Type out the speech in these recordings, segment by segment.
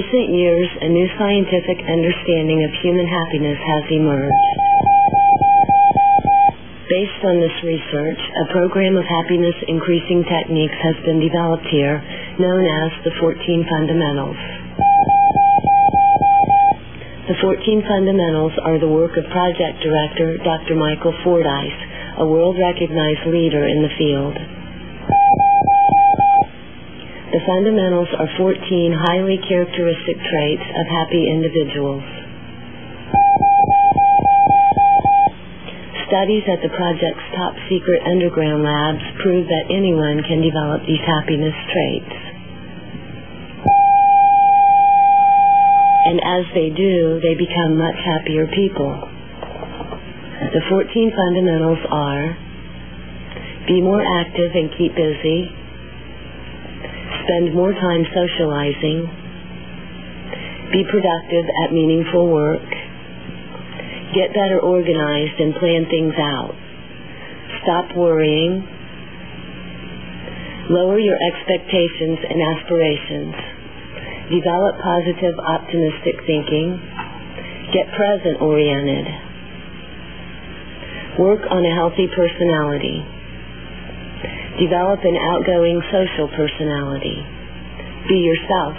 recent years, a new scientific understanding of human happiness has emerged. Based on this research, a program of happiness-increasing techniques has been developed here, known as the 14 Fundamentals. The 14 Fundamentals are the work of Project Director Dr. Michael FORDYCE, a world-recognized leader in the field. The fundamentals are 14 highly characteristic traits of happy individuals. Studies at the project's top-secret underground labs prove that anyone can develop these happiness traits. And as they do, they become much happier people. The 14 fundamentals are: be more active and keep busy, spend more time socializing, be productive at meaningful work, get better organized and plan things out, stop worrying, lower your expectations and aspirations, develop positive, optimistic thinking, get present-oriented, work on a healthy personality, develop an outgoing social personality, be yourself,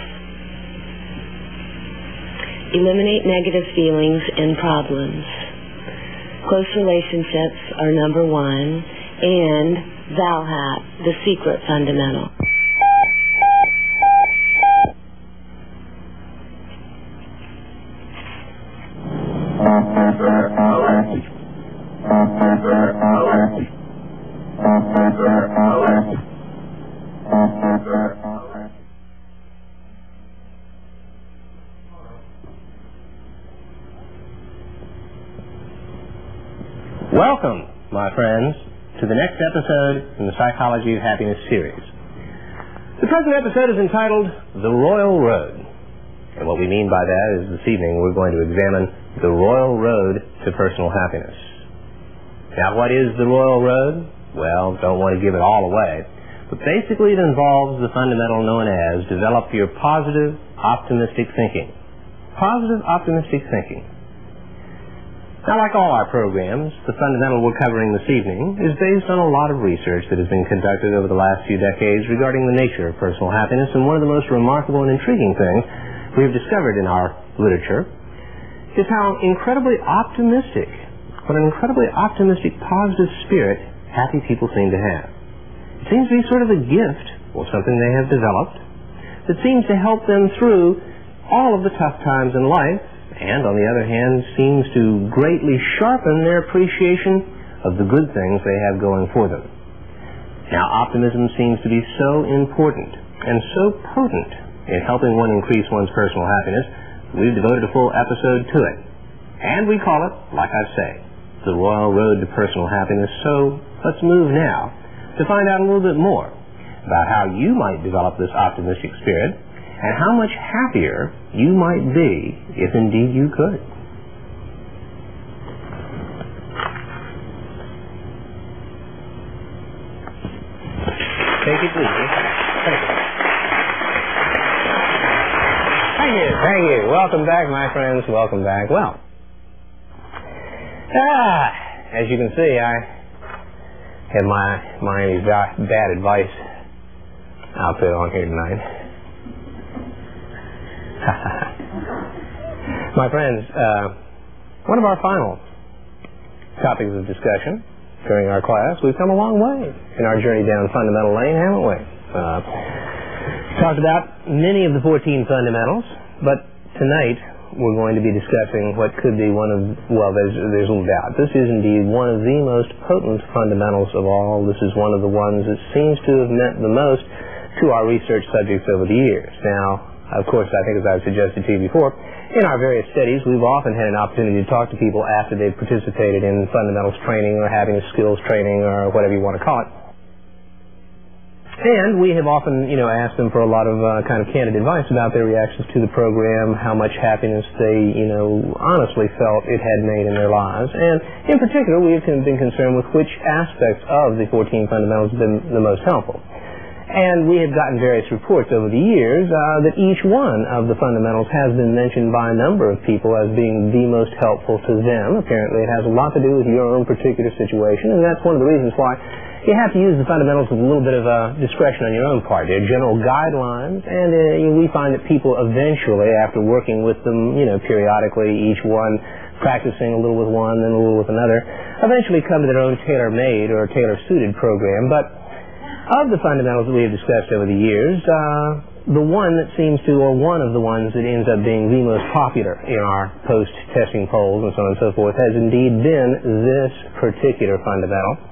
eliminate negative feelings and problems. Close relationships are number one, and VALHAP, the secret fundamental. Welcome, my friends, to the next episode in the Psychology of Happiness series. The present episode is entitled The Royal Road. And what we mean by that is this evening we're going to examine the Royal Road to personal happiness. Now, what is the Royal Road? Well, don't want to give it all away, but basically it involves the fundamental known as develop your positive, optimistic thinking. Positive, optimistic thinking. Now, like all our programs, the fundamental we're covering this evening is based on a lot of research that has been conducted over the last few decades regarding the nature of personal happiness, and one of the most remarkable and intriguing things we have discovered in our literature is how incredibly optimistic, what an incredibly optimistic, positive spirit happy people seem to have. It seems to be sort of a gift, or something they have developed, that seems to help them through all of the tough times in life, and, on the other hand, seems to greatly sharpen their appreciation of the good things they have going for them. Now, optimism seems to be so important and so potent in helping one increase one's personal happiness, we've devoted a full episode to it. And we call it, like I say, The Royal Road to Personal Happiness. So let's move now to find out a little bit more about how you might develop this optimistic spirit and how much happier you might be if indeed you could. Take it easy. Thank you. Welcome back, my friends. Welcome back. Well, as you can see, I have my Miami's bad advice outfit on here tonight. My friends, one of our final topics of discussion during our class, we've come a long way in our journey down fundamental lane, haven't we? Talked about many of the 14 fundamentals, but tonight we're going to be discussing what could be one of, well, there's little doubt. This is indeed one of the most potent fundamentals of all. This is one of the ones that seems to have meant the most to our research subjects over the years. Now, of course, I think as I've suggested to you before, in our various studies, we've often had an opportunity to talk to people after they've participated in fundamentals training or having a skills training or whatever you want to call it. And we have often, asked them for a lot of kind of candid advice about their reactions to the program, how much happiness they, honestly felt it had made in their lives. And in particular, we have been concerned with which aspects of the 14 fundamentals have been the most helpful. And we have gotten various reports over the years that each one of the fundamentals has been mentioned by a number of people as being the most helpful to them. Apparently it has a lot to do with your own particular situation, and that's one of the reasons why you have to use the fundamentals with a little bit of discretion on your own part. They're general guidelines, and we find that people eventually, after working with them, periodically, each one practicing a little with one, then a little with another, eventually come to their own tailor-made or tailor-suited program. But of the fundamentals that we have discussed over the years, the one that seems to, or one of the ones that ends up being the most popular in our post-testing polls and so on and so forth, has indeed been this particular fundamental.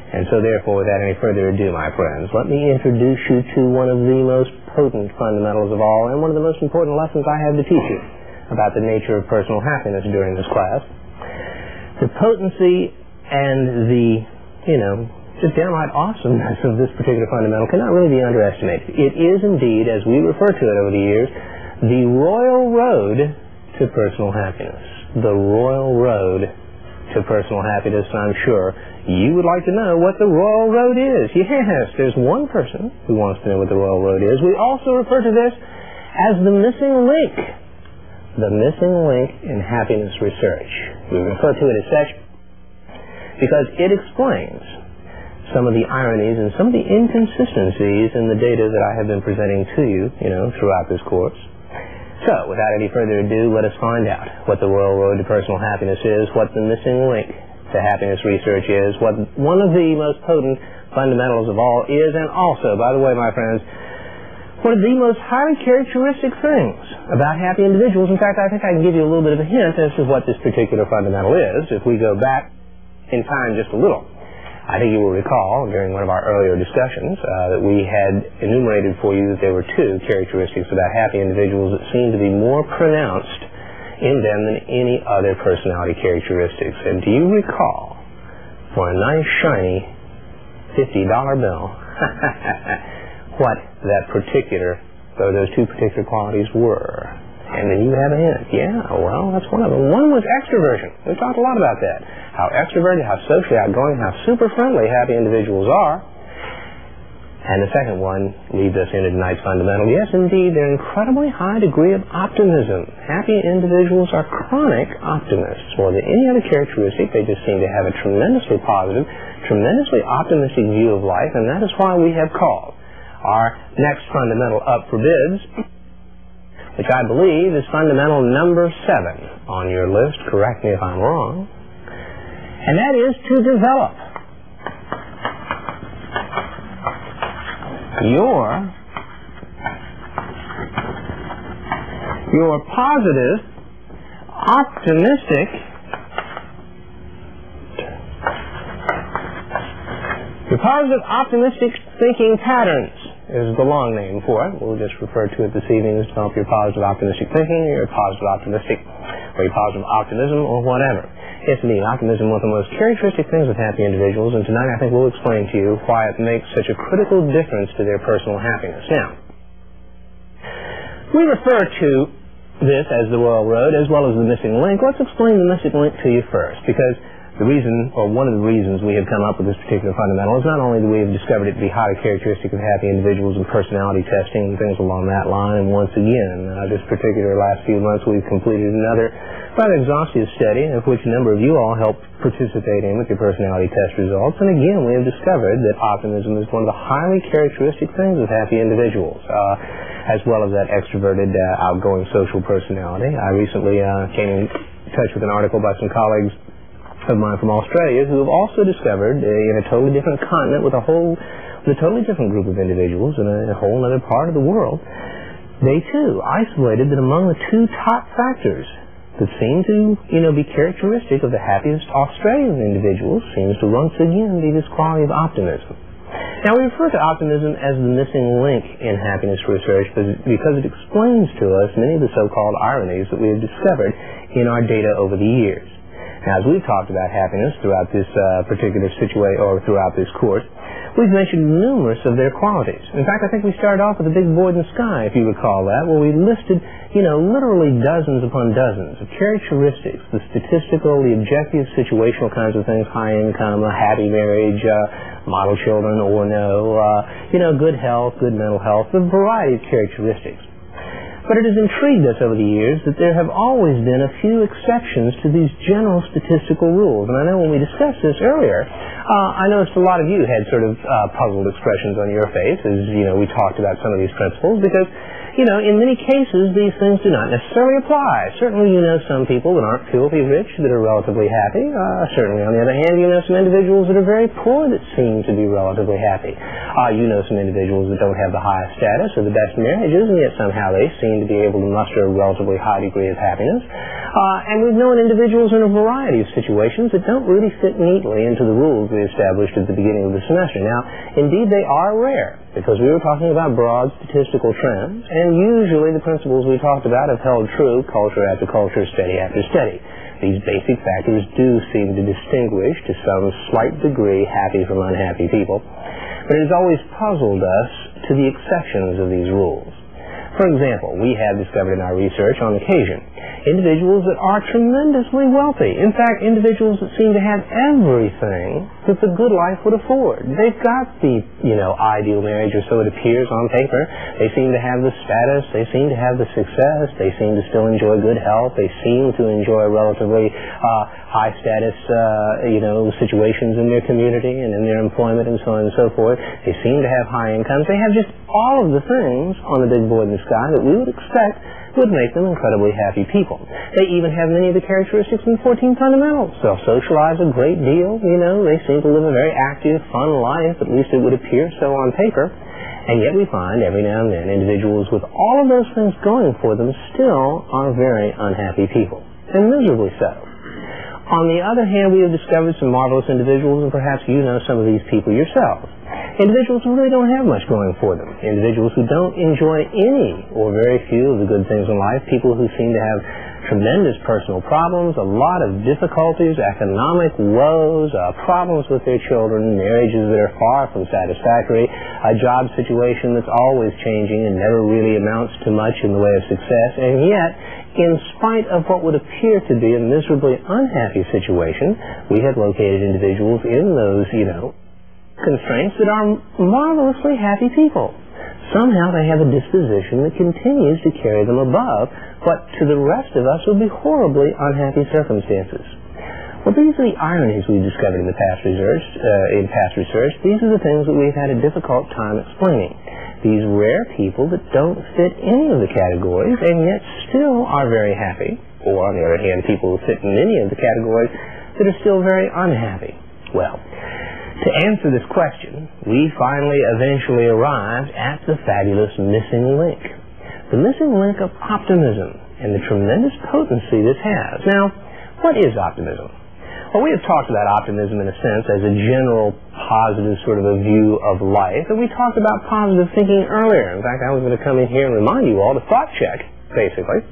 And so therefore, without any further ado, my friends, let me introduce you to one of the most potent fundamentals of all, and one of the most important lessons I have to teach you about the nature of personal happiness during this class. The potency and the, just downright awesomeness of this particular fundamental cannot really be underestimated. It is indeed, as we refer to it over the years, the royal road to personal happiness. The royal road to personal happiness. I'm sure you would like to know what the royal road is. Yes, there's one person who wants to know what the royal road is. We also refer to this as the missing link. The missing link in happiness research. We refer to it as such because it explains some of the ironies and some of the inconsistencies in the data that I have been presenting to you, throughout this course. So, without any further ado, let us find out what the royal road to personal happiness is, what the missing link to happiness research is, what one of the most potent fundamentals of all is, and also, by the way, my friends, one of the most highly characteristic things about happy individuals. In fact, I think I can give you a little bit of a hint as to what this particular fundamental is. If we go back in time just a little, I think you will recall during one of our earlier discussions that we had enumerated for you that there were two characteristics about happy individuals that seem to be more pronounced in them than any other personality characteristics. And do you recall, for a nice shiny $50 bill, what those two particular qualities were? And then you have a hint. Yeah, well, that's one of them. One was extroversion. We've talked a lot about that. How extroverted, how socially outgoing, how super friendly happy individuals are. And the second one leads us into tonight's fundamental. Yes, indeed, their incredibly high degree of optimism. Happy individuals are chronic optimists. More than any other characteristic, they just seem to have a tremendously positive, tremendously optimistic view of life, and that is why we have called our next fundamental up for bids, which I believe is fundamental number 7 on your list. Correct me if I'm wrong. And that is to develop your positive, optimistic, thinking patterns is the long name for it. We'll just refer to it this evening as develop your positive, optimistic thinking, or your positive, optimistic, or your positive optimism, or whatever. Yes, indeed, optimism is one of the most characteristic things of happy individuals, and tonight I think we'll explain to you why it makes such a critical difference to their personal happiness. Now, we refer to this as the royal road as well as the missing link. Let's explain the missing link to you first, because the reason, or one of the reasons we have come up with this particular fundamental is not only that we have discovered it to be highly characteristic of happy individuals in personality testing and things along that line, and once again, this particular last few months we've completed another rather exhaustive study of which a number of you all helped participate in with your personality test results, and again we have discovered that optimism is one of the highly characteristic things of happy individuals, as well as that extroverted, outgoing social personality. I recently came in touch with an article by some colleagues of mine from Australia who have also discovered in a totally different continent with a totally different group of individuals in a whole other part of the world, they too isolated that among the two top factors that seem to be characteristic of the happiest Australian individuals seems to once again be this quality of optimism. Now we refer to optimism as the missing link in happiness research because it explains to us many of the so-called ironies that we have discovered in our data over the years. Now, as we've talked about happiness throughout this particular situation, or throughout this course, We've mentioned numerous of their qualities. In fact, I think we started off with a big board in the sky, if you recall that, where we listed, literally dozens upon dozens of characteristics, the statistical, the objective, situational kinds of things, high income, a happy marriage, model children or no, good health, good mental health, a variety of characteristics. But it has intrigued us over the years that there have always been a few exceptions to these general statistical rules. And I know when we discussed this earlier, I noticed a lot of you had sort of puzzled expressions on your face as, we talked about some of these principles because, in many cases these things do not necessarily apply. Certainly you know some people that aren't filthy rich that are relatively happy. Certainly on the other hand you know some individuals that are very poor that seem to be relatively happy. You know some individuals that don't have the highest status or the best marriages and yet somehow they seem to be able to muster a relatively high degree of happiness. And we've known individuals in a variety of situations that don't really fit neatly into the rules we established at the beginning of the semester. Now, indeed they are rare because we were talking about broad statistical trends, and usually the principles we talked about have held true culture after culture, study after study. These basic factors do seem to distinguish to some slight degree happy from unhappy people, but it has always puzzled us to the exceptions of these rules. For example, we have discovered in our research on occasion individuals that are tremendously wealthy. In fact, individuals that seem to have everything that the good life would afford. They've got the, ideal marriage, or so it appears on paper. They seem to have the status. They seem to have the success. They seem to still enjoy good health. They seem to enjoy relatively high status, situations in their community and in their employment and so on and so forth. They seem to have high incomes. They have just all of the things on the big board in the sky that we would expect would make them incredibly happy people. They even have many of the characteristics in the 14 fundamentals. They'll socialize a great deal, They seem to live a very active, fun life, at least it would appear so on paper. And yet we find every now and then individuals with all of those things going for them still are very unhappy people, and miserably so. On the other hand, we have discovered some marvelous individuals, and perhaps you know some of these people yourselves. Individuals who really don't have much going for them. Individuals who don't enjoy any or very few of the good things in life. People who seem to have tremendous personal problems, a lot of difficulties, economic woes, problems with their children, marriages that are far from satisfactory, a job situation that's always changing and never really amounts to much in the way of success. And yet, in spite of what would appear to be a miserably unhappy situation, we have located individuals in those, constraints that are marvelously happy people. Somehow they have a disposition that continues to carry them above what to the rest of us would be horribly unhappy circumstances. Well, these are the ironies we've discovered in past research. These are the things that we've had a difficult time explaining. These rare people that don't fit any of the categories and yet still are very happy, or on the other hand, people who fit in any of the categories that are still very unhappy. Well, to answer this question, we finally eventually arrived at the fabulous missing link. The missing link of optimism and the tremendous potency this has. Now, what is optimism? Well, we have talked about optimism in a sense as a general positive sort of a view of life, and we talked about positive thinking earlier. In fact, I was going to come in here and remind you all to thought check, basically,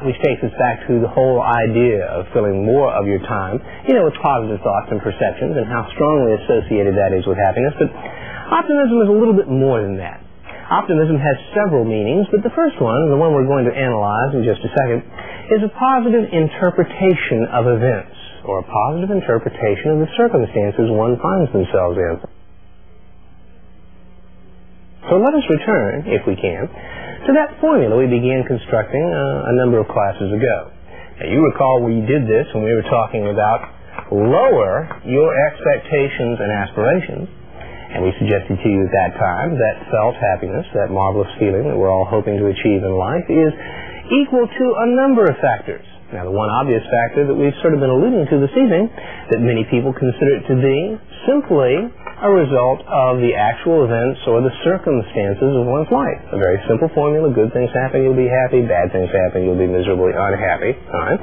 which takes us back to the whole idea of filling more of your time, with positive thoughts and perceptions and how strongly associated that is with happiness. But optimism is a little bit more than that. Optimism has several meanings, but the first one, the one we're going to analyze in just a second, is a positive interpretation of events, or a positive interpretation of the circumstances one finds themselves in. So let us return, if we can, to that formula we began constructing a number of classes ago. Now, you recall we did this when we were talking about lower your expectations and aspirations, and we suggested to you at that time that felt happiness, that marvelous feeling that we're all hoping to achieve in life, is equal to a number of factors. Now, the one obvious factor that we've sort of been alluding to this evening, that many people consider it to be simply a result of the actual events or the circumstances of one's life. A very simple formula: good things happen, you'll be happy; bad things happen, you'll be miserably unhappy. All right?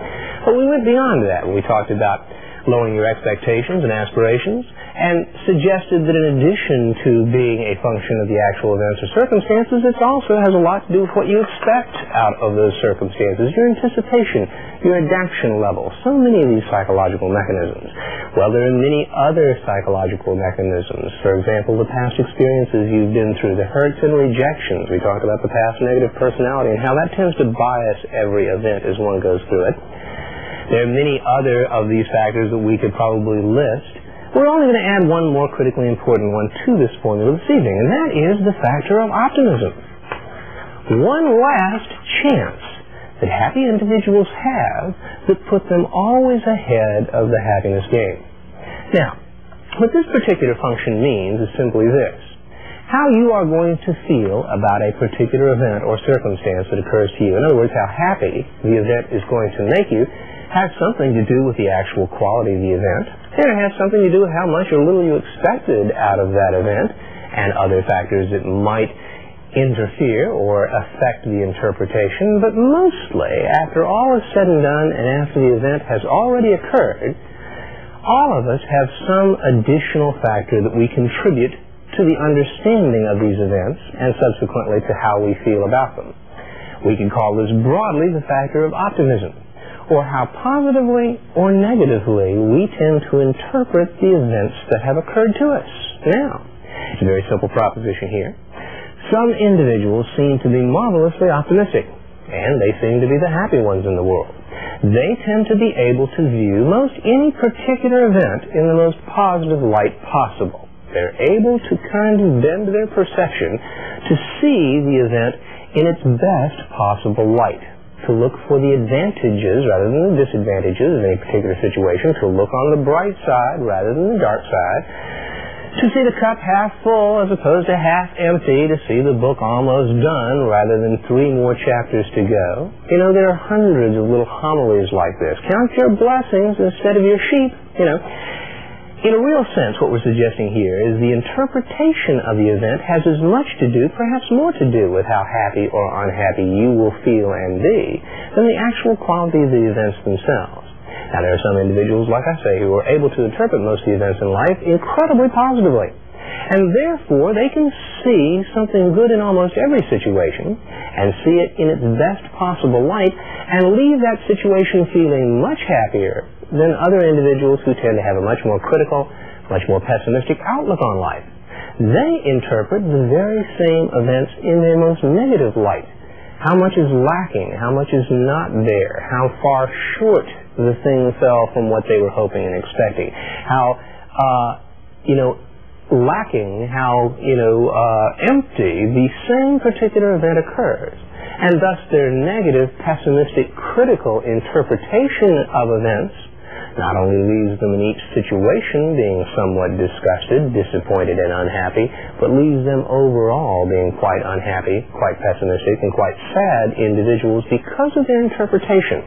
But we went beyond that when we talked about lowering your expectations and aspirations, and suggested that in addition to being a function of the actual events or circumstances, it also has a lot to do with what you expect out of those circumstances, your anticipation, your adaptation level, so many of these psychological mechanisms. Well, there are many other psychological mechanisms. For example, the past experiences you've been through, the hurts and rejections. We talked about the past negative personality and how that tends to bias every event as one goes through it. There are many other of these factors that we could probably list. We're only going to add one more critically important one to this formula this evening, and that is the factor of optimism. One last chance that happy individuals have that put them always ahead of the happiness game. Now, what this particular function means is simply this. How you are going to feel about a particular event or circumstance that occurs to you, in other words, how happy the event is going to make you, has something to do with the actual quality of the event, and it has something to do with how much or little you expected out of that event, and other factors that might interfere or affect the interpretation. But mostly, after all is said and done and after the event has already occurred, all of us have some additional factor that we contribute to the understanding of these events and subsequently to how we feel about them. We can call this broadly the factor of optimism, or how positively or negatively we tend to interpret the events that have occurred to us. Now, it's a very simple proposition here. Some individuals seem to be marvelously optimistic, and they seem to be the happy ones in the world. They tend to be able to view most any particular event in the most positive light possible. They're able to kind of bend their perception to see the event in its best possible light, to look for the advantages rather than the disadvantages of any particular situation, to look on the bright side rather than the dark side, to see the cup half full as opposed to half empty, to see the book almost done rather than 3 more chapters to go. You know, there are hundreds of little homilies like this. Count your blessings instead of your sheep, you know. In a real sense, what we're suggesting here is the interpretation of the event has as much to do, perhaps more to do, with how happy or unhappy you will feel and be than the actual quality of the events themselves. Now, there are some individuals, like I say, who are able to interpret most of the events in life incredibly positively. And therefore, they can see something good in almost every situation and see it in its best possible light and leave that situation feeling much happier than other individuals who tend to have a much more critical, much more pessimistic outlook on life. They interpret the very same events in their most negative light. How much is lacking? How much is not there? How far short the thing fell from what they were hoping and expecting? How, lacking, how, empty the same particular event occurs. And thus their negative, pessimistic, critical interpretation of events not only leaves them in each situation being somewhat disgusted, disappointed, and unhappy, but leaves them overall being quite unhappy, quite pessimistic, and quite sad individuals because of their interpretation.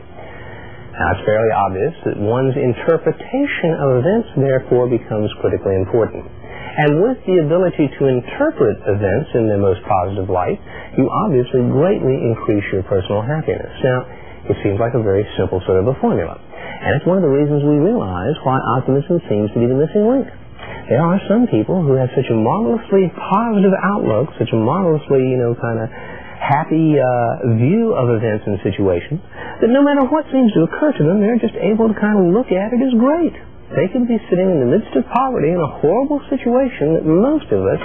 Now, it's fairly obvious that one's interpretation of events, therefore, becomes critically important. And with the ability to interpret events in their most positive light, you obviously greatly increase your personal happiness. Now, it seems like a very simple sort of a formula. And it's one of the reasons we realize why optimism seems to be the missing link. There are some people who have such a marvelously positive outlook, such a marvelously, kind of happy view of events and situations, that no matter what seems to occur to them, they're just able to kind of look at it as great. They could be sitting in the midst of poverty in a horrible situation that most of us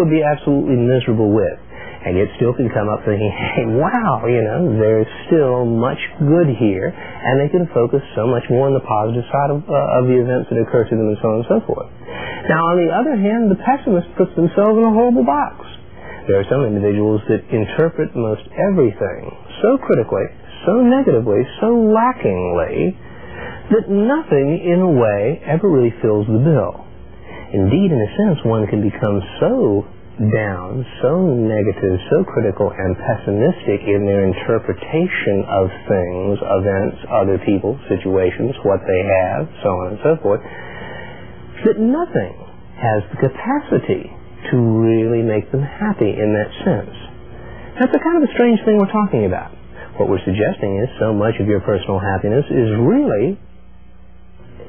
would be absolutely miserable with, and yet still can come up thinking, hey, wow, there's still much good here, and they can focus so much more on the positive side of the events that occur to them and so on and so forth. Now, on the other hand, the pessimist puts themselves in a horrible box. There are some individuals that interpret most everything so critically, so negatively, so lackingly, that nothing, in a way, ever really fills the bill. Indeed, in a sense, one can become so down, so negative, so critical and pessimistic in their interpretation of things, events, other people, situations, what they have, so on and so forth, that nothing has the capacity to really make them happy in that sense. That's a kind of a strange thing we're talking about. What we're suggesting is so much of your personal happiness is really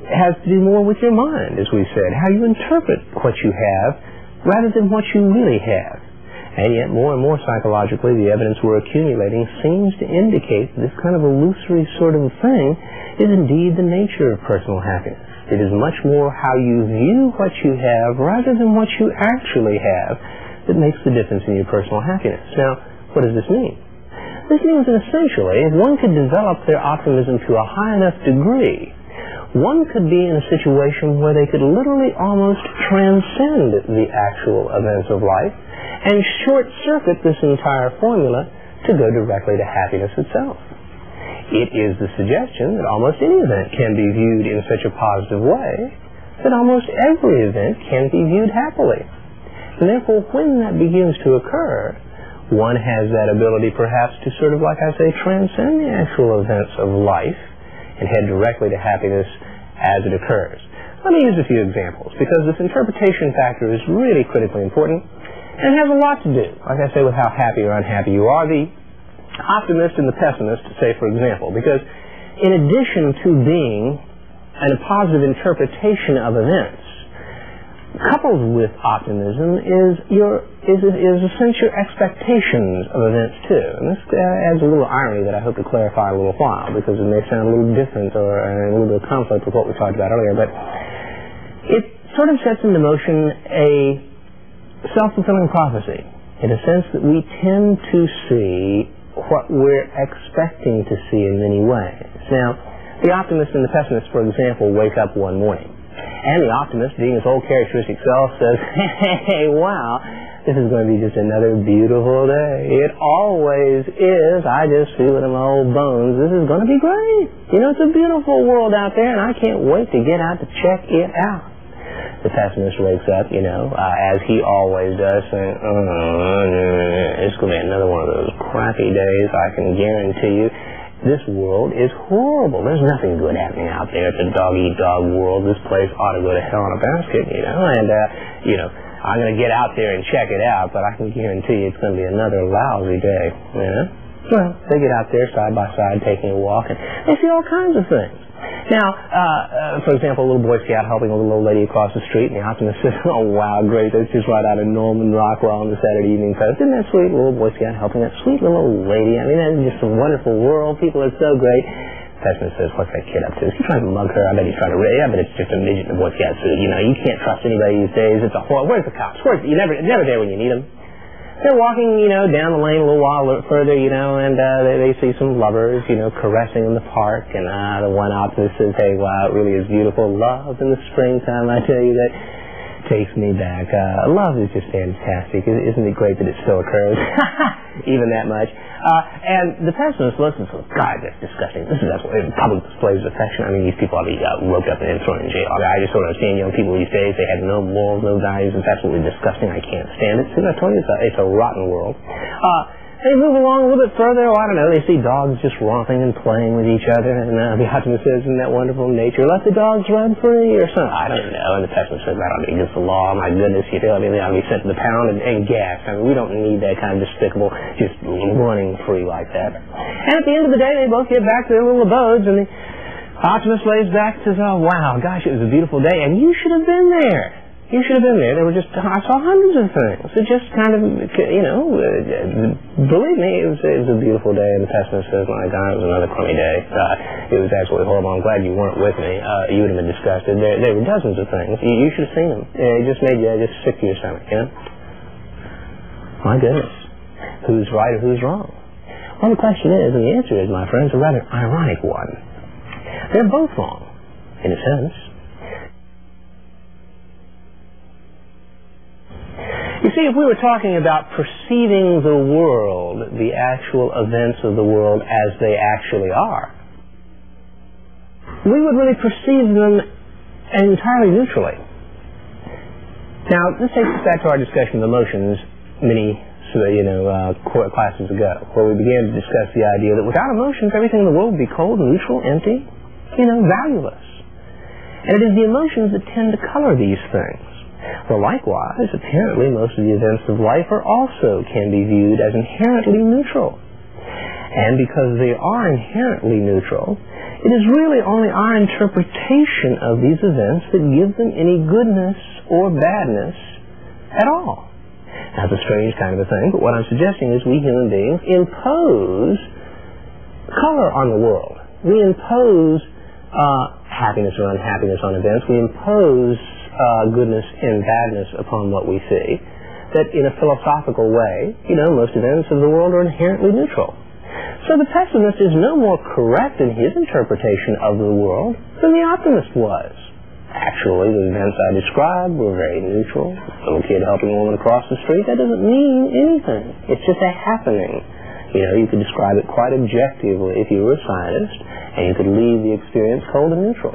has to do more with your mind, as we said, how you interpret what you have rather than what you really have. And yet, more and more psychologically, the evidence we're accumulating seems to indicate that this kind of illusory sort of thing is indeed the nature of personal happiness. It is much more how you view what you have rather than what you actually have that makes the difference in your personal happiness. Now, what does this mean? This means that essentially, if one could develop their optimism to a high enough degree, one could be in a situation where they could literally almost transcend the actual events of life and short-circuit this entire formula to go directly to happiness itself. It is the suggestion that almost any event can be viewed in such a positive way that almost every event can be viewed happily. And therefore, when that begins to occur, one has that ability perhaps to sort of, like I say, transcend the actual events of life and head directly to happiness as it occurs. Let me use a few examples, because this interpretation factor is really critically important and has a lot to do, like I say, with how happy or unhappy you are. The optimist and the pessimist, say, for example, because in addition to being a positive interpretation of events, coupled with optimism is a sense your expectations of events too. And this adds a little irony that I hope to clarify in a little while, because it may sound a little different or a little bit of conflict with what we talked about earlier, but it sort of sets into motion a self-fulfilling prophecy in a sense that we tend to see what we're expecting to see in many ways. Now, the optimist and the pessimist, for example, wake up one morning, and the optimist, being his old characteristic self, says, hey, wow, this is going to be just another beautiful day. It always is. I just feel it in my old bones. This is going to be great. You know, it's a beautiful world out there, and I can't wait to get out to check it out. The pessimist wakes up, as he always does, saying, it's going to be another one of those crappy days, I can guarantee you. This world is horrible. There's nothing good happening out there. It's a dog-eat-dog world. This place ought to go to hell in a basket, and, I'm going to get out there and check it out, but I can guarantee you it's going to be another lousy day, Well, they get out there side by side taking a walk, and they see all kinds of things. Now, for example, a little Boy Scout helping a little old lady across the street, and the optimist says, oh, wow, great, that's just right out of Norman Rockwell on the Saturday Evening Post. Isn't that sweet, little Boy Scout helping that sweet little old lady? I mean, that's just a wonderful world. People are so great. The pessimist says, what's that kid up to? Is he trying to mug her? I bet he's trying to I bet it's just a midget in a Boy Scout suit. You can't trust anybody these days. It's a horror. Where's the cops? You're never there when you need them. They're walking, down the lane a little while further, and they see some lovers, caressing in the park, and the one optimist says, hey, wow, it really is beautiful. Love in the springtime, I tell you, that takes me back. Love is just fantastic. Isn't it great that it still occurs? Even that much. And the pessimist looks and says, God, that's disgusting. That's what it public displays of affection. I mean, these people ought to be roped up and thrown in jail. I just sort of understand young people these days, they have no morals, no values. It's absolutely disgusting. I can't stand it. See, I told you, it's a rotten world. They move along a little bit further. I don't know. They see dogs just romping and playing with each other. And the optimist says, isn't that wonderful nature? Let the dogs run free or something. I don't know. And the pessimist says, that ought to be against the law. My goodness, they ought to be sent to the pound and gassed. I mean, we don't need that kind of despicable, just running free like that. And at the end of the day, they both get back to their little abodes. And the optimist lays back and says, oh, wow, gosh, it was a beautiful day. And you should have been there. You should have been there. I saw hundreds of things. It just kind of, believe me, it was a beautiful day. And the pessimist says, my God, it was another crummy day. It was absolutely horrible. I'm glad you weren't with me. You would have been disgusted. There were dozens of things. You should have seen them. It just made you just sick to your stomach, My goodness. Who's right or who's wrong? Well, the question is, and the answer is, my friends, a rather ironic one. They're both wrong, in a sense. You see, if we were talking about perceiving the world, the actual events of the world as they actually are, we would really perceive them entirely neutrally. Now, this takes us back to our discussion of emotions many classes ago, where we began to discuss the idea that without emotions, everything in the world would be cold, neutral, empty, valueless. And it is the emotions that tend to color these things. Well, likewise, apparently most of the events of life can be viewed as inherently neutral. And because they are inherently neutral, it is really only our interpretation of these events that give them any goodness or badness at all. That's a strange kind of a thing, but what I'm suggesting is we human beings impose color on the world. We impose happiness or unhappiness on events. We impose goodness and badness upon what we see. That in a philosophical way, most events of the world are inherently neutral. So the pessimist is no more correct in his interpretation of the world than the optimist was. Actually, the events I described were very neutral. A little kid helping a woman across the street, that doesn't mean anything. It's just a happening. You could describe it quite objectively if you were a scientist, and you could leave the experience cold and neutral.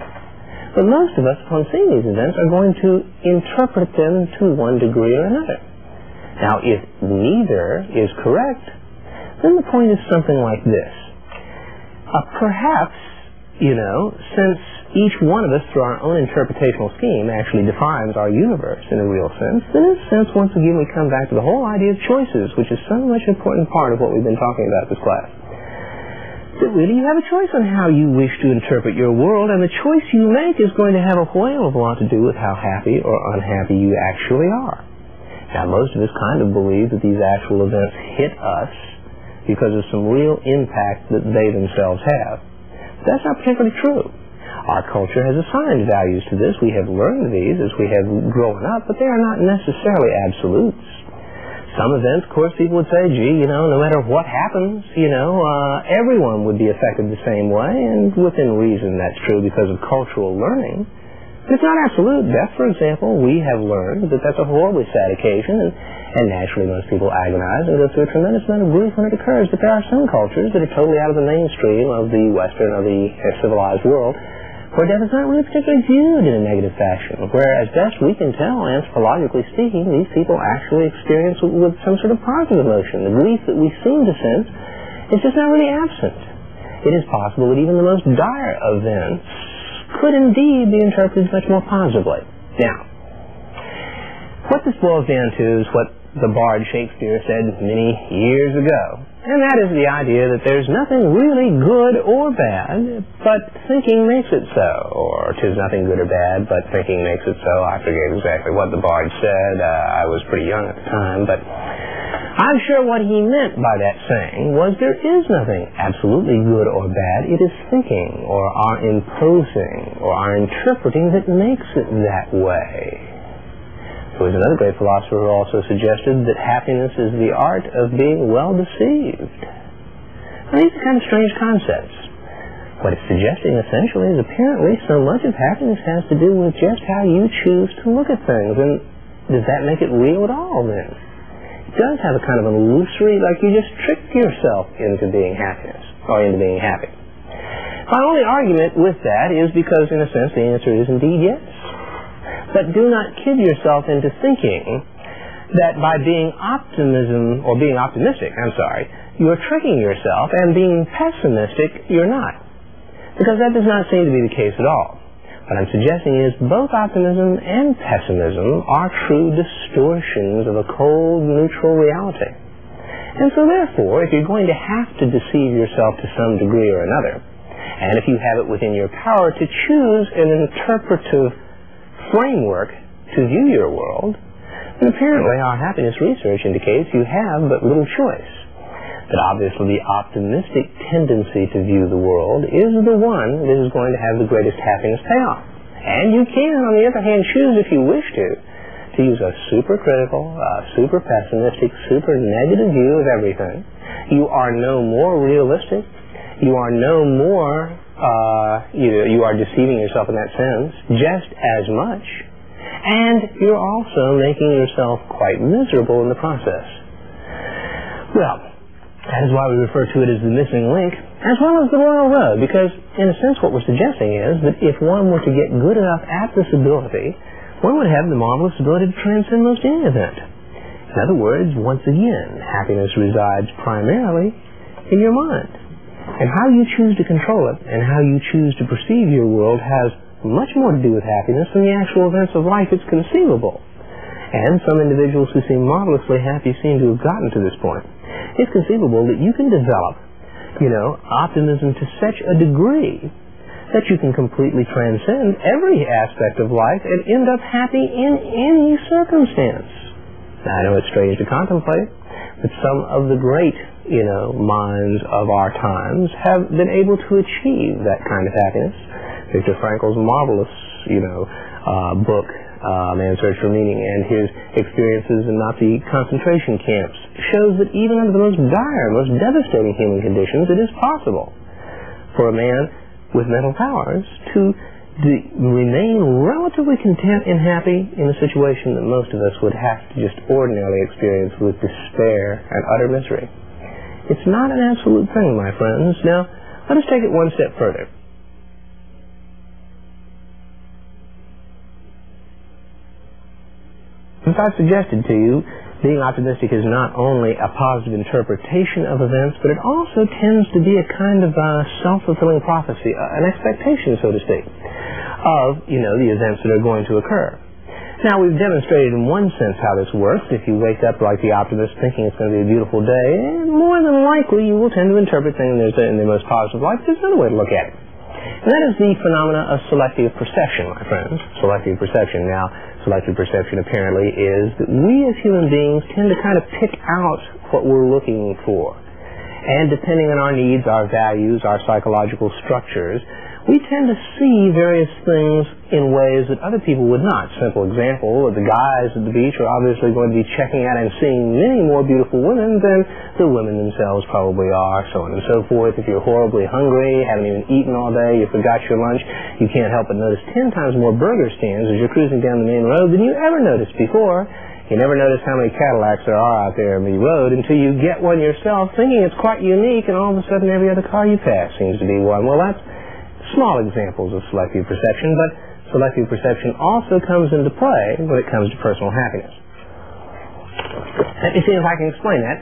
But most of us, upon seeing these events, are going to interpret them to one degree or another. Now, if neither is correct, then the point is something like this. Perhaps, since each one of us, through our own interpretational scheme, actually defines our universe in a real sense, then in a sense, once again, we come back to the whole idea of choices, which is so much an important part of what we've been talking about this class. That really you have a choice on how you wish to interpret your world, and the choice you make is going to have a whale of a lot to do with how happy or unhappy you actually are. Now, most of us kind of believe that these actual events hit us because of some real impact that they themselves have. But that's not particularly true. Our culture has assigned values to this. We have learned these as we have grown up, but they are not necessarily absolutes. Some events, of course, people would say, gee, no matter what happens, everyone would be affected the same way, and within reason that's true because of cultural learning. But it's not absolute. Death, for example, we have learned that that's a horribly sad occasion, and naturally most people agonize and go through a tremendous amount of grief when it occurs. But there are some cultures that are totally out of the mainstream of the Western or the civilized world, where death is not really particularly viewed in a negative fashion, where, as best we can tell, anthropologically speaking, these people actually experience with some sort of positive emotion. The grief that we seem to sense is just not really absent. It is possible that even the most dire events could indeed be interpreted much more positively. Now, what this boils down to is what the bard Shakespeare said many years ago. And that is the idea that there's nothing really good or bad, but thinking makes it so. Or 'tis nothing good or bad, but thinking makes it so. I forget exactly what the bard said. I was pretty young at the time, but I'm sure what he meant by that saying was there is nothing absolutely good or bad. It is thinking, or our imposing, or our interpreting that makes it that way. There was another great philosopher who also suggested that happiness is the art of being well deceived. Now, these are kind of strange concepts. What it's suggesting essentially is apparently so much of happiness has to do with just how you choose to look at things. And does that make it real at all then? It does have a kind of an illusory, like you just tricked yourself into being happiness, or into being happy. My only argument with that is because in a sense the answer is indeed yes. But do not kid yourself into thinking that by being optimistic, you are tricking yourself, and being pessimistic, you're not. Because that does not seem to be the case at all. What I'm suggesting is both optimism and pessimism are true distortions of a cold, neutral reality. And so therefore, if you're going to have to deceive yourself to some degree or another, and if you have it within your power to choose an interpretive framework to view your world, then apparently our happiness research indicates you have but little choice. That obviously the optimistic tendency to view the world is the one that is going to have the greatest happiness payoff. And you can, on the other hand, choose if you wish to use a super critical, super pessimistic, super negative view of everything. You are no more realistic. You are no more you are deceiving yourself in that sense just as much, and you're also making yourself quite miserable in the process. Well, that is why we refer to it as the missing link, as well as the royal road, because in a sense what we're suggesting is that if one were to get good enough at this ability, one would have the marvelous ability to transcend most any event. In other words, once again, happiness resides primarily in your mind. And how you choose to control it and how you choose to perceive your world has much more to do with happiness than the actual events of life it's conceivable. And some individuals who seem marvelously happy seem to have gotten to this point. It's conceivable that you can develop, optimism to such a degree that you can completely transcend every aspect of life and end up happy in any circumstance. I know it's strange to contemplate, but some of the great, minds of our times have been able to achieve that kind of happiness. Viktor Frankl's marvelous, book, Man's Search for Meaning, and his experiences in Nazi concentration camps shows that even under the most dire, most devastating human conditions, it is possible for a man with mental powers to remain relatively content and happy in a situation that most of us would have to just ordinarily experience with despair and utter misery. It's not an absolute thing, my friends. Now, let us take it one step further. As I've suggested to you, being optimistic is not only a positive interpretation of events, but it also tends to be a kind of self-fulfilling prophecy, an expectation, so to speak, of, the events that are going to occur. Now, we've demonstrated in one sense how this works. If you wake up like the optimist thinking it's going to be a beautiful day, more than likely you will tend to interpret things in the most positive light. There's another way to look at it. And that is the phenomena of selective perception, my friends. Selective perception. Now, selective perception apparently is that we as human beings tend to kind of pick out what we're looking for. And depending on our needs, our values, our psychological structures, we tend to see various things in ways that other people would not. Simple example, the guys at the beach are obviously going to be checking out and seeing many more beautiful women than the women themselves probably are, so on and so forth. If you're horribly hungry, haven't even eaten all day, you forgot your lunch, you can't help but notice 10 times more burger stands as you're cruising down the main road than you ever noticed before. You never notice how many Cadillacs there are out there on the road until you get one yourself, thinking it's quite unique, and all of a sudden every other car you pass seems to be one. Well, that's small examples of selective perception, but selective perception also comes into play when it comes to personal happiness. Let me see if I can explain that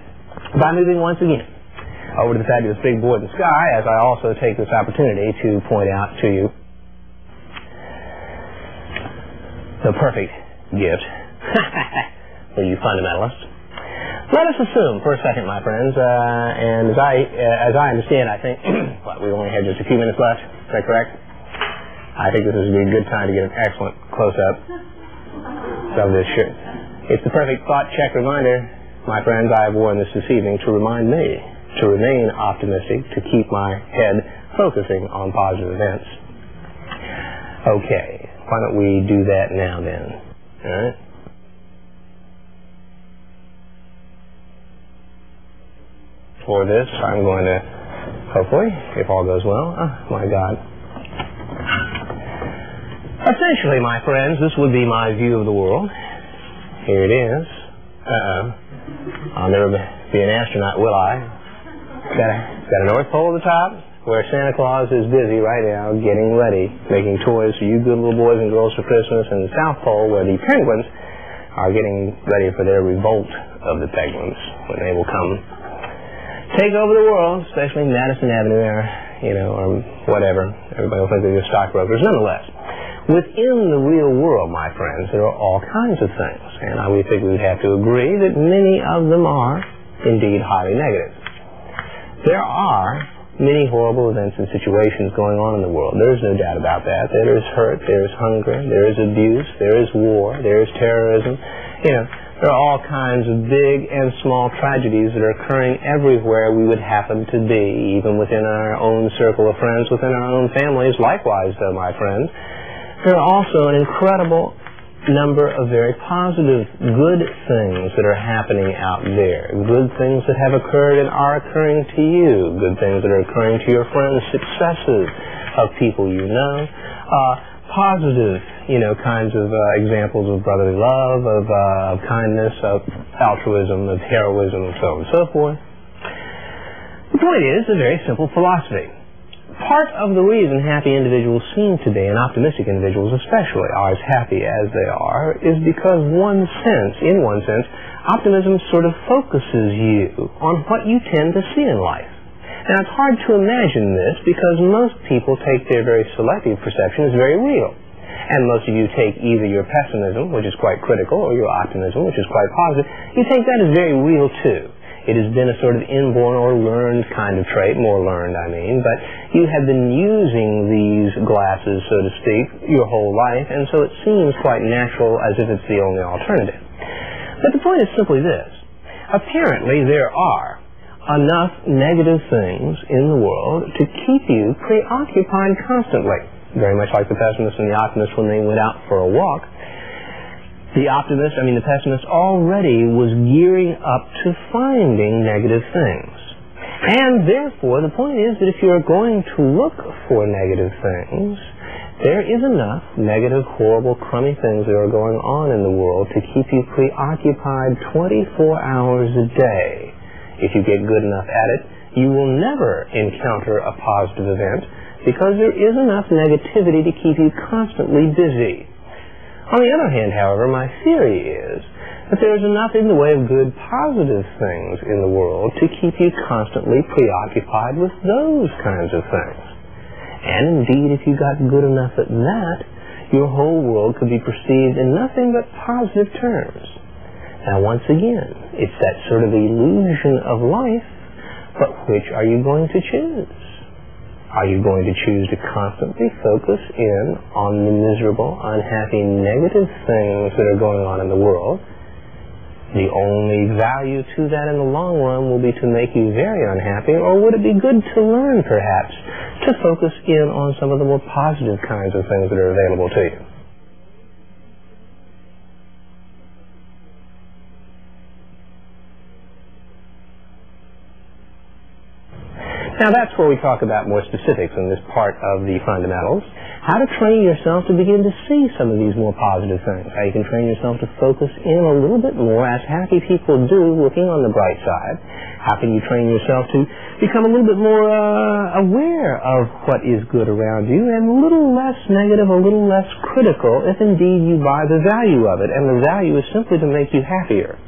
by moving once again over to the fabulous big board in the sky, as I also take this opportunity to point out to you the perfect gift for you fundamentalists. Let us assume for a second, my friends, and as I understand, I think we only have just a few minutes left. Is that correct? I think this would be a good time to get an excellent close-up of this shirt. It's the perfect thought-check reminder, my friends. I have worn this evening to remind me to remain optimistic, to keep my head focusing on positive events. Okay, why don't we do that now then? All right? For this, I'm going to, hopefully, if all goes well, oh my God. Essentially, my friends, this would be my view of the world. Here it is. I'll never be an astronaut, will I? Got a North Pole at the top, where Santa Claus is busy right now getting ready, making toys for you good little boys and girls for Christmas, and the South Pole, where the penguins are getting ready for their revolt of the penguins, when they will come take over the world, especially Madison Avenue there, or whatever. Everybody will think they're just stockbrokers. Nonetheless, within the real world, my friends, there are all kinds of things, and we think we would have to agree that many of them are indeed highly negative. There are many horrible events and situations going on in the world. There is no doubt about that. There is hurt, there is hunger, there is abuse, there is war, there is terrorism. There are all kinds of big and small tragedies that are occurring everywhere we would happen to be, even within our own circle of friends, within our own families. Likewise, though, my friends, there are also an incredible number of very positive, good things that are happening out there. Good things that have occurred and are occurring to you. Good things that are occurring to your friends. Successes of people you know. Positive, kinds of examples of brotherly love, of kindness, of altruism, of heroism, and so on and so forth. The point is a very simple philosophy. Part of the reason happy individuals seem to be, and optimistic individuals especially, are as happy as they are, is because in one sense, optimism sort of focuses you on what you tend to see in life. Now, it's hard to imagine this because most people take their very selective perception as very real. And most of you take either your pessimism, which is quite critical, or your optimism, which is quite positive. You take that as very real, too. It has been a sort of inborn or learned kind of trait, more learned, I mean, but you have been using these glasses, so to speak, your whole life, and so it seems quite natural as if it's the only alternative. But the point is simply this. Apparently there are enough negative things in the world to keep you preoccupied constantly. Very much like the pessimist and the optimist when they went out for a walk. The pessimist already was gearing up to finding negative things. And therefore, the point is that if you're going to look for negative things, there is enough negative, horrible, crummy things that are going on in the world to keep you preoccupied 24 hours a day. If you get good enough at it, you will never encounter a positive event because there is enough negativity to keep you constantly busy. On the other hand, however, my theory is that there is enough in the way of good, positive things in the world to keep you constantly preoccupied with those kinds of things. And indeed, if you got good enough at that, your whole world could be perceived in nothing but positive terms. Now, once again, it's that sort of illusion of life, but which are you going to choose? Are you going to choose to constantly focus in on the miserable, unhappy, negative things that are going on in the world? The only value to that in the long run will be to make you very unhappy, or would it be good to learn, perhaps, to focus in on some of the more positive kinds of things that are available to you? Now that's where we talk about more specifics in this part of the fundamentals. How to train yourself to begin to see some of these more positive things. How you can train yourself to focus in a little bit more, as happy people do, looking on the bright side. How can you train yourself to become a little bit more aware of what is good around you and a little less negative, a little less critical, if indeed you buy the value of it. And the value is simply to make you happier.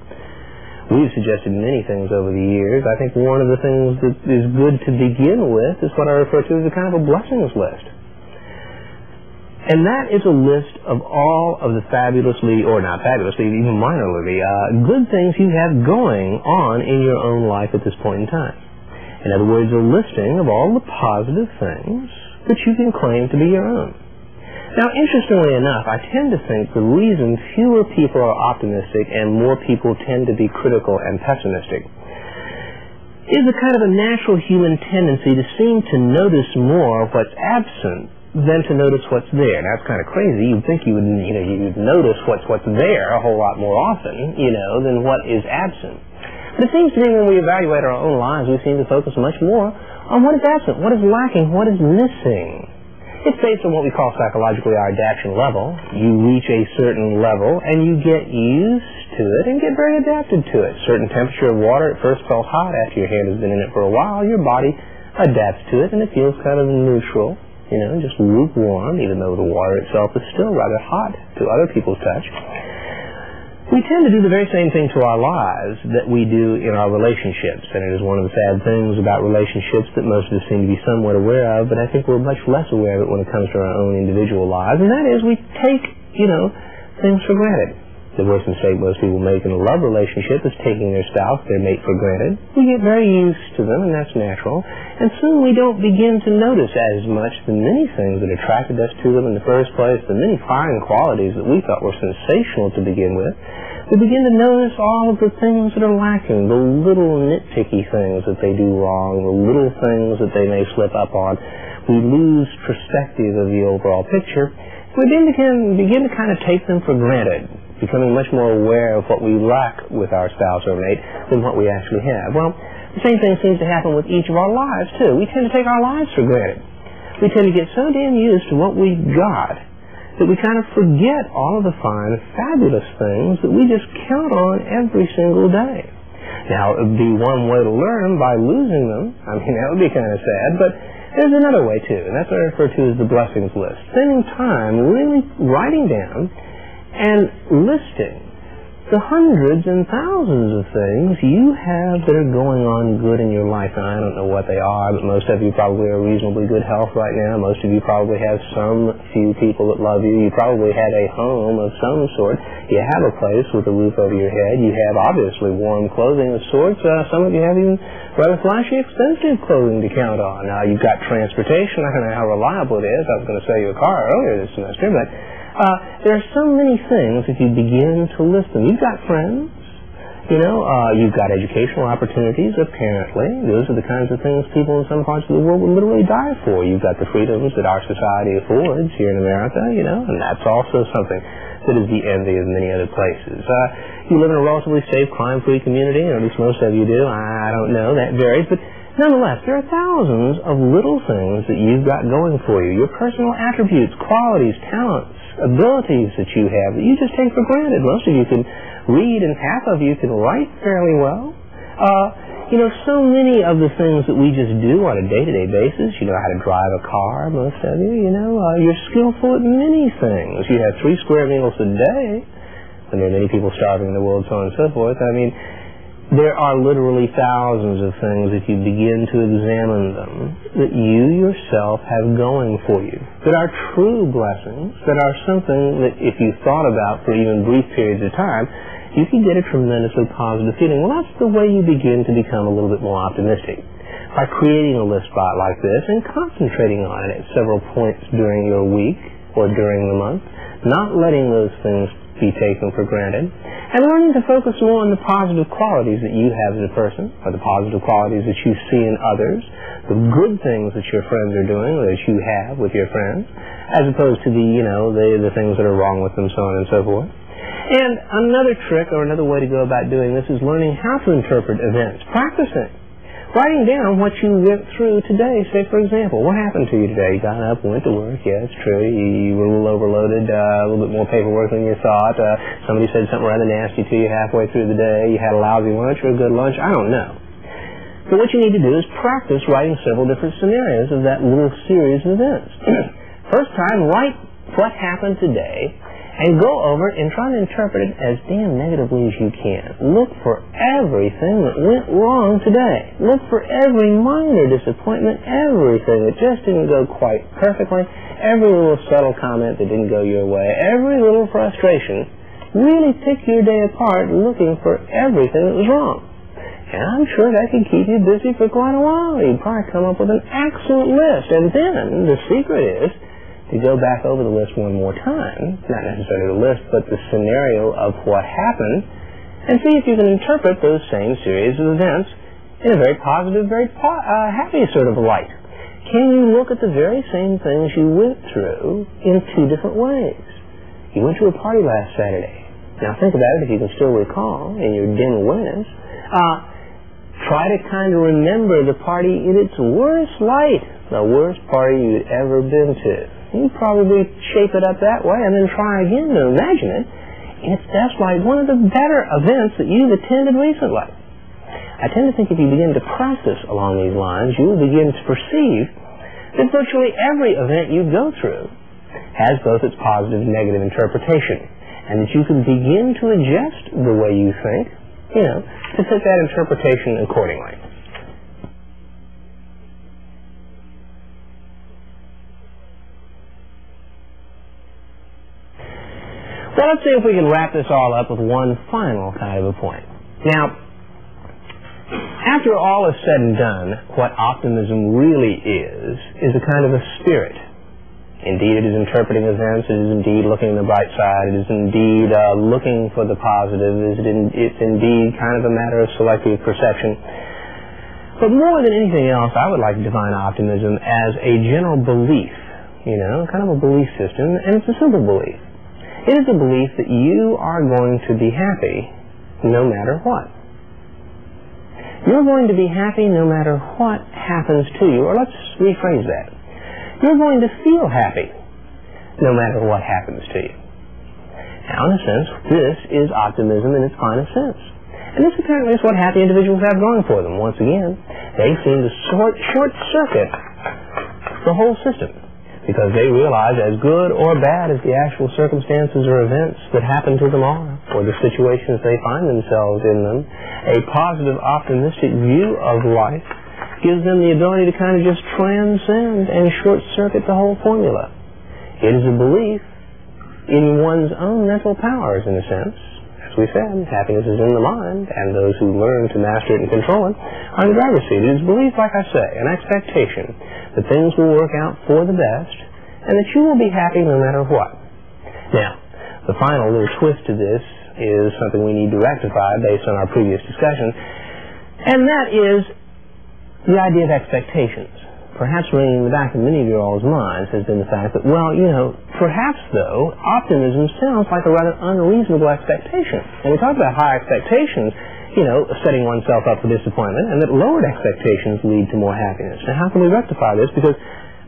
We've suggested many things over the years. I think one of the things that is good to begin with is what I refer to as a kind of a blessings list. And that is a list of all of the fabulously, or not fabulously, even minorly, good things you have going on in your own life at this point in time. In other words, a listing of all the positive things that you can claim to be your own. Now, interestingly enough, I tend to think the reason fewer people are optimistic and more people tend to be critical and pessimistic is a kind of a natural human tendency to seem to notice more what's absent than to notice what's there. Now, it's kind of crazy. You'd think you'd notice what's there a whole lot more often, than what is absent. But it seems to me when we evaluate our own lives, we seem to focus much more on what is absent, what is lacking, what is missing. It's based on what we call psychologically our adaptation level. You reach a certain level and you get used to it and get very adapted to it. Certain temperature of water at first felt hot. After your hand has been in it for a while, your body adapts to it and it feels kind of neutral, just lukewarm, even though the water itself is still rather hot to other people's touch. We tend to do the very same thing to our lives that we do in our relationships, and it is one of the sad things about relationships that most of us seem to be somewhat aware of, but I think we're much less aware of it when it comes to our own individual lives, and that is we take, things for granted. The worst mistake most people make in a love relationship is taking their spouse, their mate, for granted. We get very used to them, and that's natural, and soon we don't begin to notice as much the many things that attracted us to them in the first place, the many fine qualities that we thought were sensational to begin with. We begin to notice all of the things that are lacking, the little nitpicky things that they do wrong, the little things that they may slip up on. We lose perspective of the overall picture. We begin to kind of take them for granted, becoming much more aware of what we lack with our spouse or mate than what we actually have. Well, the same thing seems to happen with each of our lives, too. We tend to take our lives for granted. We tend to get so damn used to what we've got that we kind of forget all of the fine, fabulous things that we just count on every single day. Now, it would be one way to learn by losing them. I mean, that would be kind of sad, but there's another way, too, and that's what I refer to as the blessings list. Spending time really writing down and listing the hundreds and thousands of things you have that are going on good in your life. Now, I don't know what they are, but most of you probably are reasonably good health right now. Most of you probably have some few people that love you. You probably have a home of some sort. You have a place with a roof over your head. You have, obviously, warm clothing of sorts. Some of you have even rather flashy, expensive clothing to count on. Now, you've got transportation. I don't know how reliable it is. I was going to sell you a car earlier this semester, but there are so many things if you begin to list them. You've got friends. You've got educational opportunities, apparently. Those are the kinds of things people in some parts of the world would literally die for. You've got the freedoms that our society affords here in America, and that's also something that is the envy of many other places. You live in a relatively safe, crime-free community, or at least most of you do. I don't know. That varies. But nonetheless, there are thousands of little things that you've got going for you. Your personal attributes, qualities, talents, abilities that you have that you just take for granted. Most of you can read, and half of you can write fairly well. So many of the things that we just do on a day-to-day basis. You know how to drive a car, most of you. You're skillful at many things. You have 3 square meals a day. And there are many people starving in the world, so on and so forth. There are literally thousands of things, if you begin to examine them, that you yourself have going for you, that are true blessings, that are something that if you thought about for even brief periods of time, you can get a tremendously positive feeling. Well, that's the way you begin to become a little bit more optimistic. By creating a list like this and concentrating on it at several points during your week or during the month, not letting those things be taken for granted, and learning to focus more on the positive qualities that you have as a person, or the positive qualities that you see in others, the good things that your friends are doing, or that you have with your friends, as opposed to the things that are wrong with them, so on and so forth. And another trick, or another way to go about doing this, is learning how to interpret events. Practicing. Writing down what you went through today. Say, for example, what happened to you today? You got up, went to work. Yeah, it's true. You were a little overloaded, a little bit more paperwork than you thought. Somebody said something rather nasty to you halfway through the day. You had a lousy lunch or a good lunch. I don't know. But what you need to do is practice writing several different scenarios of that little series of events. First time, write what happened today, and go over and try to interpret it as damn negatively as you can. Look for everything that went wrong today. Look for every minor disappointment, everything that just didn't go quite perfectly, every little subtle comment that didn't go your way, every little frustration. Really pick your day apart looking for everything that was wrong. And I'm sure that can keep you busy for quite a while. You'd probably come up with an excellent list. And then the secret is to go back over the list one more time, not necessarily the list, but the scenario of what happened, and see if you can interpret those same series of events in a very positive, very happy sort of light. Can you look at the very same things you went through in 2 different ways? You went to a party last Saturday. Now think about it if you can still recall in your dim awareness. Try to kind of remember the party in its worst light, the worst party you'd ever been to. You probably shape it up that way and then try again to imagine it. If that's like one of the better events that you've attended recently. I tend to think if you begin to practice along these lines, you will begin to perceive that virtually every event you go through has both its positive and negative interpretation, and that you can begin to adjust the way you think, to fit that interpretation accordingly. Well, let's see if we can wrap this all up with one final kind of a point. Now, after all is said and done, what optimism really is a kind of a spirit. Indeed, it is interpreting events. It is indeed looking at the bright side. It is indeed looking for the positive. It's indeed kind of a matter of selective perception. But more than anything else, I would like to define optimism as a general belief, kind of a belief system, and it's a simple belief. It is a belief that you are going to be happy no matter what. You're going to be happy no matter what happens to you. Or let's rephrase that. You're going to feel happy no matter what happens to you. Now, in a sense, this is optimism in its finest sense. And this apparently is what happy individuals have going for them. Once again, they seem to short-circuit the whole system, because they realize as good or bad as the actual circumstances or events that happen to them are, or the situations they find themselves in them, a positive, optimistic view of life gives them the ability to kind of just transcend and short-circuit the whole formula. It is a belief in one's own mental powers, in a sense. As we said, happiness is in the mind, and those who learn to master it and control it are in the driver's seat. It is belief, like I say, an expectation that things will work out for the best, and that you will be happy no matter what. Now, the final little twist to this is something we need to rectify based on our previous discussion, and that is the idea of expectations. Perhaps ringing in the back of many of your all's minds has been the fact that, well, perhaps, though, optimism sounds like a rather unreasonable expectation. And we talked about high expectations, setting oneself up for disappointment, and that lowered expectations lead to more happiness. Now, how can we rectify this? Because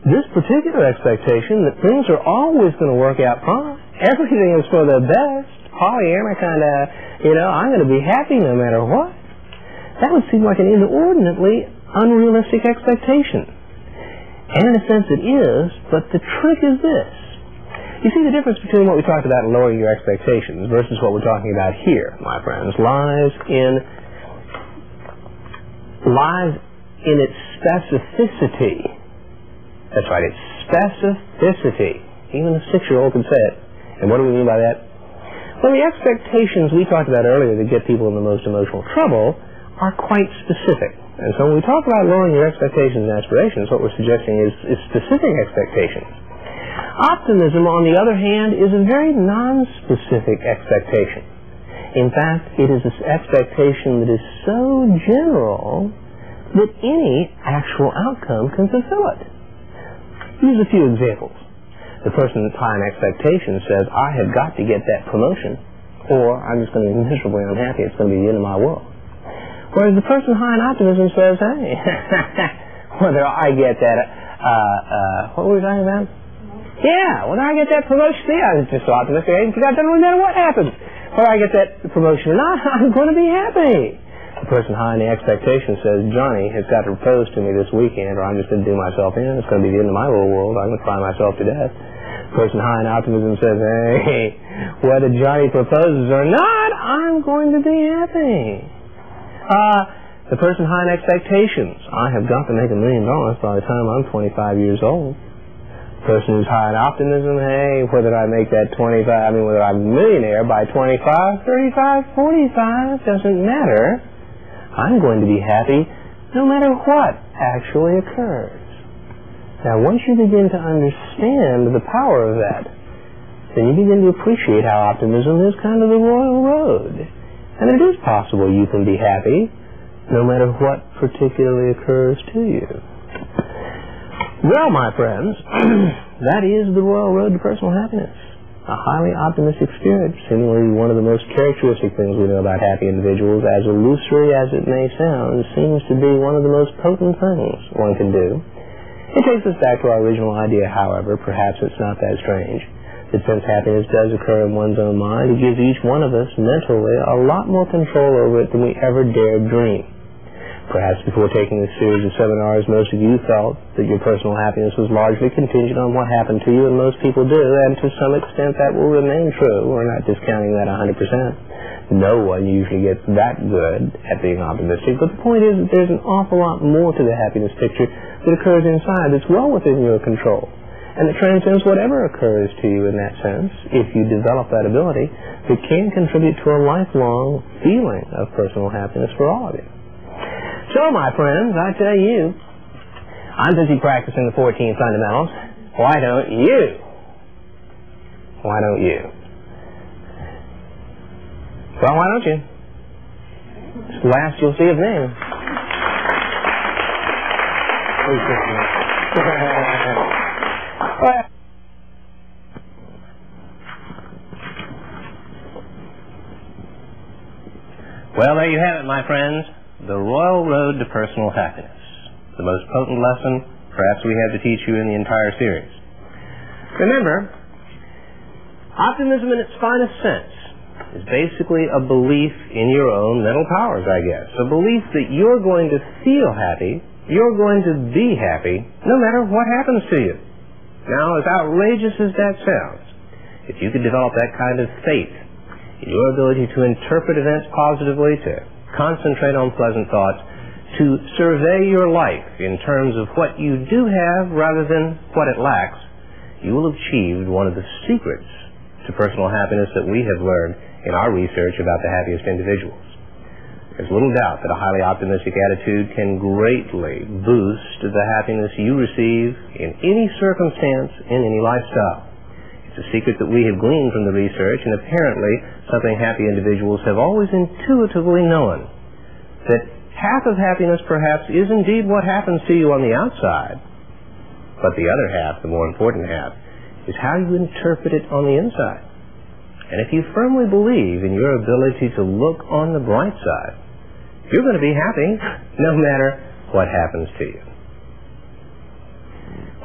this particular expectation that things are always going to work out fine, everything is for the best, Pollyanna kind of, I'm going to be happy no matter what, that would seem like an inordinately unrealistic expectation. And in a sense it is, but the trick is this. You see, the difference between what we talked about in lowering your expectations versus what we're talking about here, my friends, lies in its specificity. That's right, its specificity. Even a 6-year-old can say it. And what do we mean by that? Well, the expectations we talked about earlier that get people in the most emotional trouble are quite specific. And so when we talk about lowering your expectations and aspirations, what we're suggesting is specific expectations. Optimism, on the other hand, is a very non-specific expectation. In fact, it is an expectation that is so general that any actual outcome can fulfill it. Here's a few examples. The person that's high in expectation says, I have got to get that promotion, or I'm just going to be miserably unhappy. It's going to be the end of my world. Whereas the person high in optimism says, hey, whether I get that, what were we talking about? Yeah, whether I get that promotion, see, I was just so optimistic, I forgot that no matter what happens. Whether I get that promotion or not, I'm going to be happy. The person high in the expectation says, Johnny has got to propose to me this weekend, or I'm just going to do myself in. It's going to be the end of my little world. I'm going to cry myself to death. The person high in optimism says, hey, whether Johnny proposes or not, I'm going to be happy. The person high in expectations. I have got to make $1 million by the time I'm 25 years old. The person who's high in optimism, hey, whether I make that whether I'm a millionaire by 25, 35, 45, doesn't matter. I'm going to be happy no matter what actually occurs. Now, once you begin to understand the power of that, then you begin to appreciate how optimism is kind of the royal road. And it is possible you can be happy no matter what particularly occurs to you. Well, my friends, that is the royal road to personal happiness. A highly optimistic spirit, seemingly one of the most characteristic things we know about happy individuals, as illusory as it may sound, seems to be one of the most potent things one can do. It takes us back to our original idea, however, perhaps it's not that strange, that since happiness does occur in one's own mind, it gives each one of us mentally a lot more control over it than we ever dared dream. Perhaps before taking this series of seminars, most of you felt that your personal happiness was largely contingent on what happened to you, and most people do, and to some extent that will remain true. We're not discounting that 100%. No one usually gets that good at being optimistic, but the point is that there's an awful lot more to the happiness picture that occurs inside that's well within your control. And it transcends whatever occurs to you in that sense, if you develop that ability, that can contribute to a lifelong feeling of personal happiness for all of you. So, my friends, I tell you, I'm busy practicing the 14 fundamentals. Why don't you? Why don't you? Well, why don't you? It's the last you'll see of me. Well, there you have it, my friends. The royal road to personal happiness. The most potent lesson perhaps we have to teach you in the entire series. Remember, optimism in its finest sense is basically a belief in your own mental powers, I guess. A belief that you're going to feel happy, you're going to be happy, no matter what happens to you. Now, as outrageous as that sounds, if you could develop that kind of faith in your ability to interpret events positively, to concentrate on pleasant thoughts, to survey your life in terms of what you do have rather than what it lacks, you will have achieved one of the secrets to personal happiness that we have learned in our research about the happiest individuals. There's little doubt that a highly optimistic attitude can greatly boost the happiness you receive in any circumstance, in any lifestyle. It's It's a secret that we have gleaned from the research, and apparently something happy individuals have always intuitively known. That half of happiness perhaps is indeed what happens to you on the outside, but the other half, the more important half, is how you interpret it on the inside. And if you firmly believe in your ability to look on the bright side, you're going to be happy no matter what happens to you.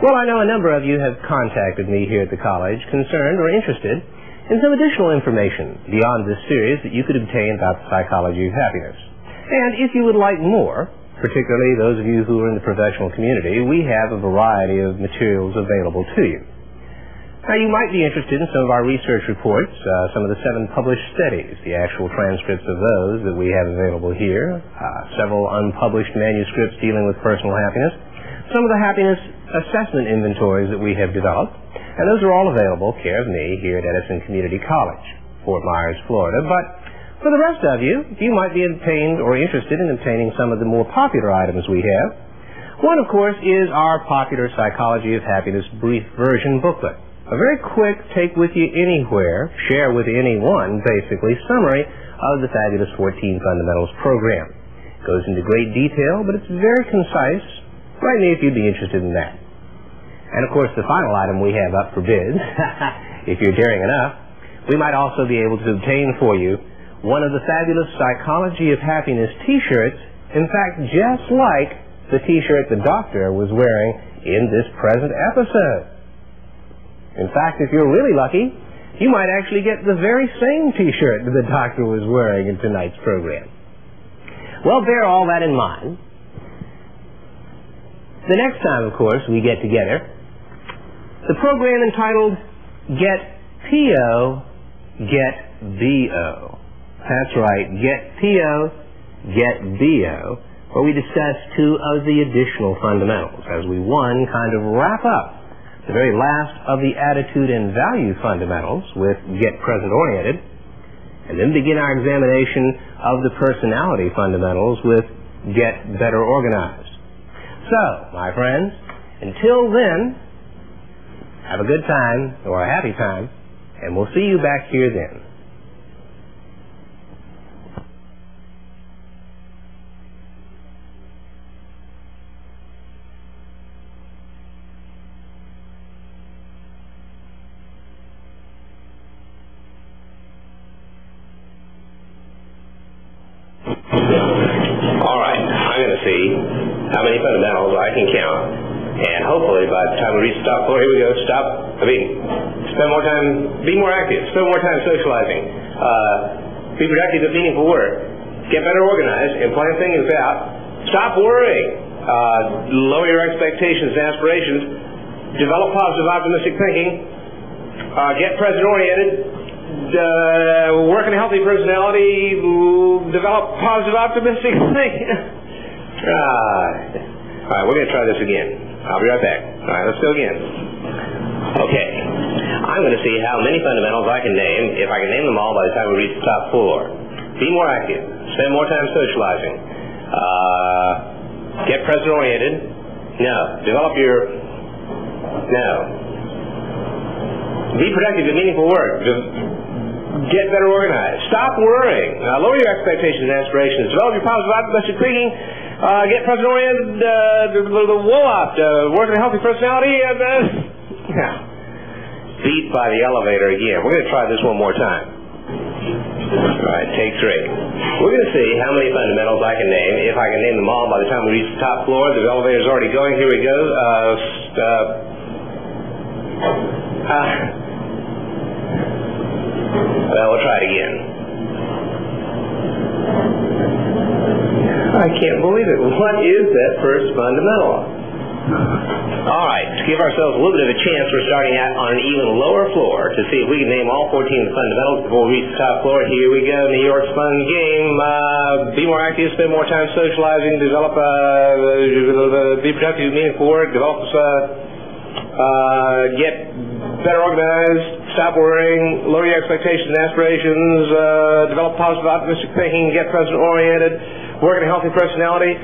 Well, I know a number of you have contacted me here at the college concerned or interested in some additional information beyond this series that you could obtain about the psychology of happiness. And if you would like more, particularly those of you who are in the professional community, we have a variety of materials available to you. Now, you might be interested in some of our research reports, some of the 7 published studies, the actual transcripts of those that we have available here, several unpublished manuscripts dealing with personal happiness, some of the happiness assessment inventories that we have developed, and those are all available, care of me, here at Edison Community College, Fort Myers, Florida. But for the rest of you, you might be obtained or interested in obtaining some of the more popular items we have. One, of course, is our popular Psychology of Happiness brief version booklet. A very quick, take with you anywhere, share with anyone, basically, summary of the fabulous 14 Fundamentals program. It goes into great detail, but it's very concise. Write me if you'd be interested in that. And, of course, the final item we have up for bids, if you're daring enough, we might also be able to obtain for you one of the fabulous Psychology of Happiness T-shirts, in fact, just like the T-shirt the doctor was wearing in this present episode. In fact, if you're really lucky, you might actually get the very same T-shirt that the doctor was wearing in tonight's program. Well, bear all that in mind. The next time, of course, we get together, the program entitled Get P.O., Get B.O. That's right, Get P.O., Get B.O., where we discuss 2 of the additional fundamentals as we, kind of wrap up the very last of the attitude and value fundamentals with Get Present-Oriented, and then begin our examination of the personality fundamentals with Get Better Organized. So, my friends, until then, have a good time, or a happy time, and we'll see you back here then. How many fundamentals I can count, and hopefully by the time we reach the top floor, here we go, spend more time, be more active, spend more time socializing, be productive at meaningful work, get better organized, and plan things out, stop worrying, lower your expectations and aspirations, develop positive optimistic thinking, get present-oriented, work in a healthy personality, develop positive optimistic thinking. All right, we're going to try this again. I'll be right back. All right, let's go again. Okay. I'm going to see how many fundamentals I can name, if I can name them all by the time we reach the top floor. Be more active. Spend more time socializing. Get present-oriented. No. Develop your... No. Be productive in meaningful work. Get better organized. Stop worrying. Lower your expectations and aspirations. Develop your positive optimistic thinking. Get present-oriented, work in a healthy personality, and beat by the elevator again. We're going to try this one more time. All right, take 3. We're going to see how many fundamentals I can name. If I can name them all by the time we reach the top floor, the elevator's already going. Here we go. Well, we'll try it again. I can't believe it. What is that first fundamental? All right, to give ourselves a little bit of a chance, we're starting out on an even lower floor to see if we can name all 14 fundamentals before we reach the top floor. Here we go, New York's fun game. Be more active, spend more time socializing, develop, be productive, meaningful work, develop, get better organized, stop worrying, lower your expectations and aspirations, develop positive optimistic thinking, get present-oriented, work in a healthy personality,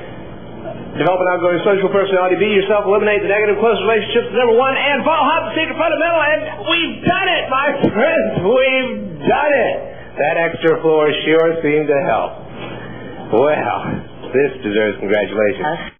Develop an outgoing social personality. Be yourself. Eliminate the negative close relationships. Number one. And follow hot the secret fundamental. And we've done it, my friends. We've done it. That extra floor sure seemed to help. Well, this deserves congratulations.